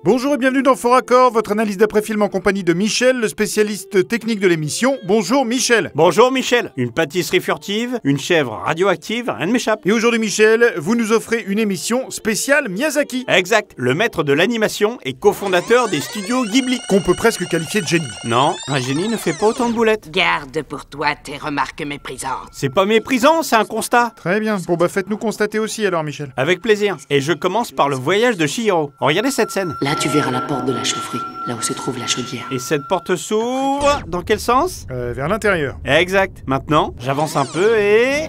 Bonjour et bienvenue dans Fort Accord, votre analyse d'après-film en compagnie de Michel, le spécialiste technique de l'émission. Bonjour Michel. Bonjour Michel. Une pâtisserie furtive, une chèvre radioactive, rien ne m'échappe. Et aujourd'hui Michel, vous nous offrez une émission spéciale Miyazaki. Exact, le maître de l'animation et cofondateur des studios Ghibli. Qu'on peut presque qualifier de génie. Non, un génie ne fait pas autant de boulettes. Garde pour toi tes remarques méprisantes. C'est pas méprisant, c'est un constat. Très bien, bon bah faites-nous constater aussi alors Michel. Avec plaisir. Et je commence par le voyage de Chihiro. Regardez cette scène. Là, tu verras la porte de la chaufferie, là où se trouve la chaudière. Et cette porte s'ouvre dans quel sens? Vers l'intérieur. Exact. Maintenant, j'avance un peu et...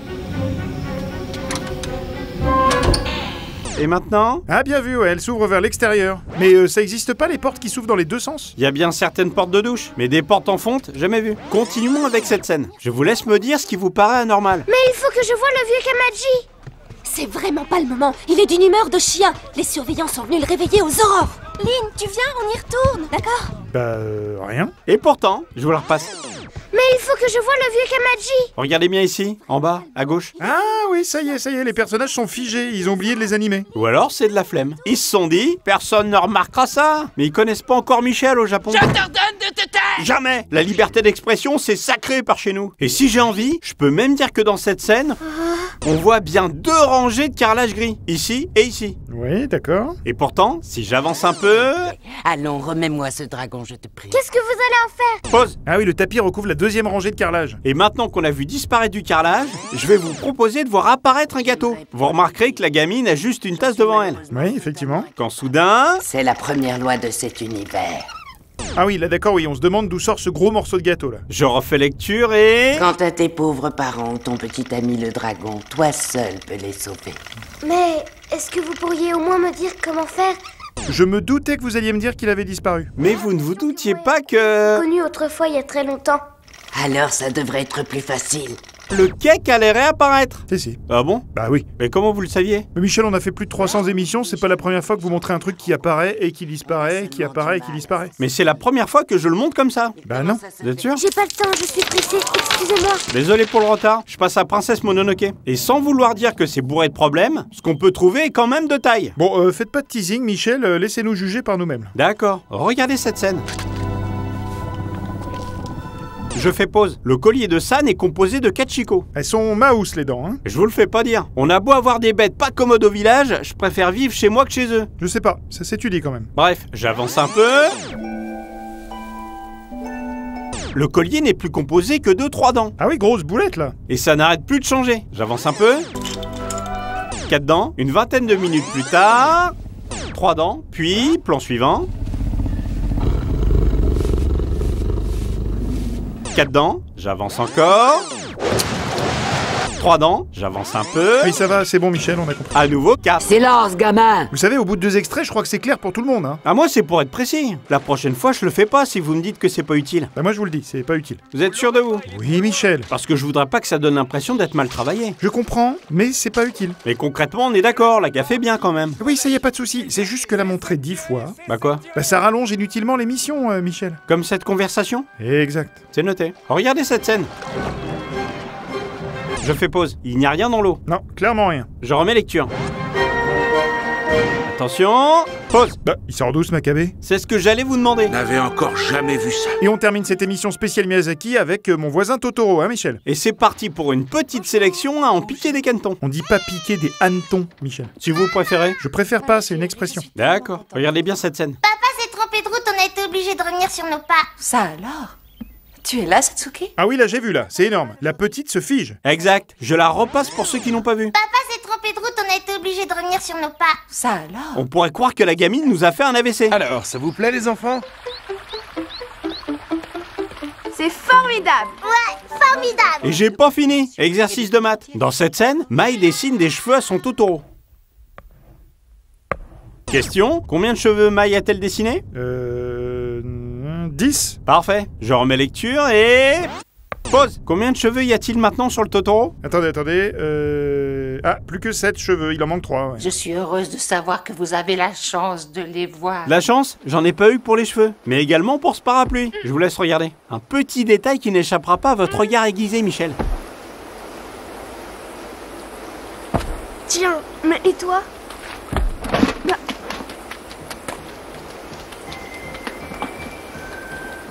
Et maintenant? Ah bien vu, ouais, elle s'ouvre vers l'extérieur. Mais ça existe pas les portes qui s'ouvrent dans les deux sens? Il y a bien certaines portes de douche, mais des portes en fonte, jamais vu. Continuons avec cette scène. Je vous laisse me dire ce qui vous paraît anormal. Mais il faut que je voie le vieux Kamaji. C'est vraiment pas le moment. Il est d'une humeur de chien. Les surveillants sont venus le réveiller aux aurores. Lynn, tu viens, on y retourne, d'accord? Rien. Et pourtant, je vous la repasse. Mais il faut que je voie le vieux Kamaji. Regardez bien ici, en bas, à gauche. Ah oui, ça y est, les personnages sont figés, ils ont oublié de les animer. Ou alors c'est de la flemme. Ils se sont dit, personne ne remarquera ça. Mais ils connaissent pas encore Michel au Japon. Je t'ordonne de te taire. Jamais. La liberté d'expression, c'est sacré par chez nous. Et si j'ai envie, je peux même dire que dans cette scène, on voit bien 2 rangées de carrelage gris. Ici et ici. Oui, d'accord. Et pourtant, si j'avance un peu... Allons, remets-moi ce dragon, je te prie. Qu'est-ce que vous allez en faire? Pause. Ah oui, le tapis recouvre la deuxième rangée de carrelage. Et maintenant qu'on a vu disparaître du carrelage, je vais vous proposer de voir apparaître un gâteau. Vous remarquerez que la gamine a juste une tasse devant elle. Oui, effectivement. Quand soudain... C'est la première loi de cet univers. Ah oui, là d'accord, oui, on se demande d'où sort ce gros morceau de gâteau là. Je refais lecture et... Quant à tes pauvres parents ou ton petit ami le dragon, toi seul peux les sauver. Mais est-ce que vous pourriez au moins me dire comment faire? Je me doutais que vous alliez me dire qu'il avait disparu. Mais vous ne vous doutiez pas que... Connu autrefois il y a très longtemps. Alors ça devrait être plus facile. Le cake allait réapparaître. Si. Ah bon? Bah oui. Mais comment vous le saviez? Mais Michel, on a fait plus de 300 émissions, c'est pas la première fois que vous montrez un truc qui apparaît et qui disparaît, et qui apparaît et qui disparaît. Mais c'est la première fois que je le montre comme ça. Bah non. Vous êtes sûr? J'ai pas le temps, je suis pressée, excusez-moi. Désolé pour le retard, je passe à Princesse Mononoke. Et sans vouloir dire que c'est bourré de problèmes, ce qu'on peut trouver est quand même de taille. Bon, faites pas de teasing, Michel, laissez-nous juger par nous-mêmes. D'accord, regardez cette scène. Je fais pause. Le collier de San est composé de 4 chicots. Elles sont mouse les dents, hein. Je vous le fais pas dire. On a beau avoir des bêtes pas commodes au village, je préfère vivre chez moi que chez eux. Je sais pas, ça s'étudie quand même. Bref, j'avance un peu. Le collier n'est plus composé que de 3 dents. Ah oui, grosse boulette là. Et ça n'arrête plus de changer. J'avance un peu. 4 dents. Une vingtaine de minutes plus tard. 3 dents. Puis, plan suivant. 4 dents. J'avance encore. 3 dents. J'avance un peu. Oui, ça va, c'est bon Michel, on a compris. À nouveau 4. Silence, gamin. Vous savez, au bout de 2 extraits, je crois que c'est clair pour tout le monde, hein. Ah moi c'est pour être précis. La prochaine fois je le fais pas si vous me dites que c'est pas utile. Bah moi je vous le dis, c'est pas utile. Vous êtes sûr de vous? Oui Michel. Parce que je voudrais pas que ça donne l'impression d'être mal travaillé. Je comprends, mais c'est pas utile. Mais concrètement on est d'accord, la gaffe est bien quand même. Oui, ça y a pas de souci, c'est juste que la montrer 10 fois, Bah quoi? bah ça rallonge inutilement l'émission, Michel. Comme cette conversation? Exact. C'est noté. Regardez cette scène. Je fais pause. Il n'y a rien dans l'eau. Non, clairement rien. Je remets lecture. Attention. Pause. Bah, il sort d'où ce Maccabée? C'est ce que j'allais vous demander. N'avais encore jamais vu ça. Et on termine cette émission spéciale Miyazaki avec mon voisin Totoro, hein Michel? Et c'est parti pour une petite sélection à en piquer des canetons. On dit pas piquer des hannetons, Michel. Si vous préférez. Je préfère pas, c'est une expression. D'accord. Regardez bien cette scène. Papa s'est trompé de route, on a été obligé de revenir sur nos pas. Ça alors? Tu es là, Satsuki? Ah oui, là j'ai vu là, c'est énorme. La petite se fige. Exact. Je la repasse pour ceux qui n'ont pas vu. Papa s'est trompé de route, on a été obligé de revenir sur nos pas. Ça alors? On pourrait croire que la gamine nous a fait un AVC. Alors, ça vous plaît les enfants? C'est formidable. Ouais, formidable. Et j'ai pas fini. Exercice de maths. Dans cette scène, Mai dessine des cheveux à son Totoro. Question, combien de cheveux Mai a-t-elle dessiné? 10. Parfait. Je remets lecture et... Pause. Combien de cheveux y a-t-il maintenant sur le Totoro? Attendez. Ah, plus que 7 cheveux, il en manque 3. Ouais. Je suis heureuse de savoir que vous avez la chance de les voir. La chance, j'en ai pas eu pour les cheveux, mais également pour ce parapluie. Je vous laisse regarder. Un petit détail qui n'échappera pas à votre regard aiguisé, Michel. Tiens, mais et toi?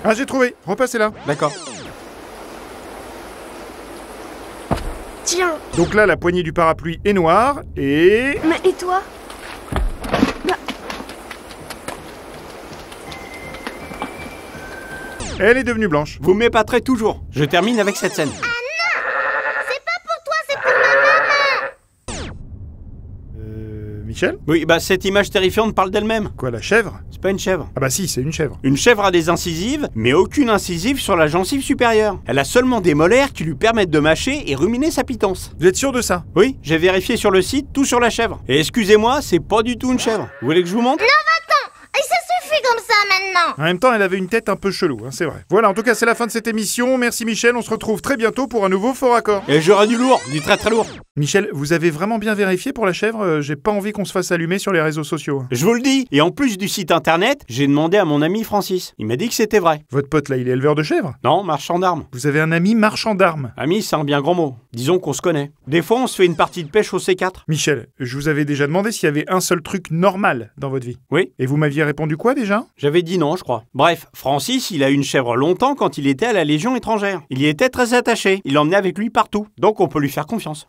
Ah, j'ai trouvé. Repassez là. D'accord. Tiens. Donc là, la poignée du parapluie est noire et... Mais et toi? Elle est devenue blanche. Vous m'épaterez toujours. Je termine avec cette scène. Michel? Oui, bah cette image terrifiante parle d'elle-même. Quoi, la chèvre? C'est pas une chèvre. Ah bah si, c'est une chèvre. Une chèvre a des incisives, mais aucune incisive sur la gencive supérieure. Elle a seulement des molaires qui lui permettent de mâcher et ruminer sa pitance. Vous êtes sûr de ça? Oui, j'ai vérifié sur le site, tout sur la chèvre. Et excusez-moi, c'est pas du tout une chèvre. Vous voulez que je vous montre? Et ça suffit comme ça maintenant. En même temps, elle avait une tête un peu chelou, hein, c'est vrai. Voilà, en tout cas, c'est la fin de cette émission. Merci Michel, on se retrouve très bientôt pour un nouveau Faux Raccord. Et j'aurai du lourd, du très très lourd. Michel, vous avez vraiment bien vérifié pour la chèvre? J'ai pas envie qu'on se fasse allumer sur les réseaux sociaux. Je vous le dis. Et en plus du site internet, j'ai demandé à mon ami Francis. Il m'a dit que c'était vrai. Votre pote là, il est éleveur de chèvres? Non, marchand d'armes. Vous avez un ami marchand d'armes? Ami, c'est un bien grand mot. Disons qu'on se connaît. Des fois, on se fait une partie de pêche au C4. Michel, je vous avais déjà demandé s'il y avait un seul truc normal dans votre vie. Oui. Et vous m'aviez répondu quoi déjà? J'avais dit non, je crois. Bref, Francis, il a eu une chèvre longtemps quand il était à la Légion étrangère. Il y était très attaché. Il l'emmenait avec lui partout. Donc on peut lui faire confiance.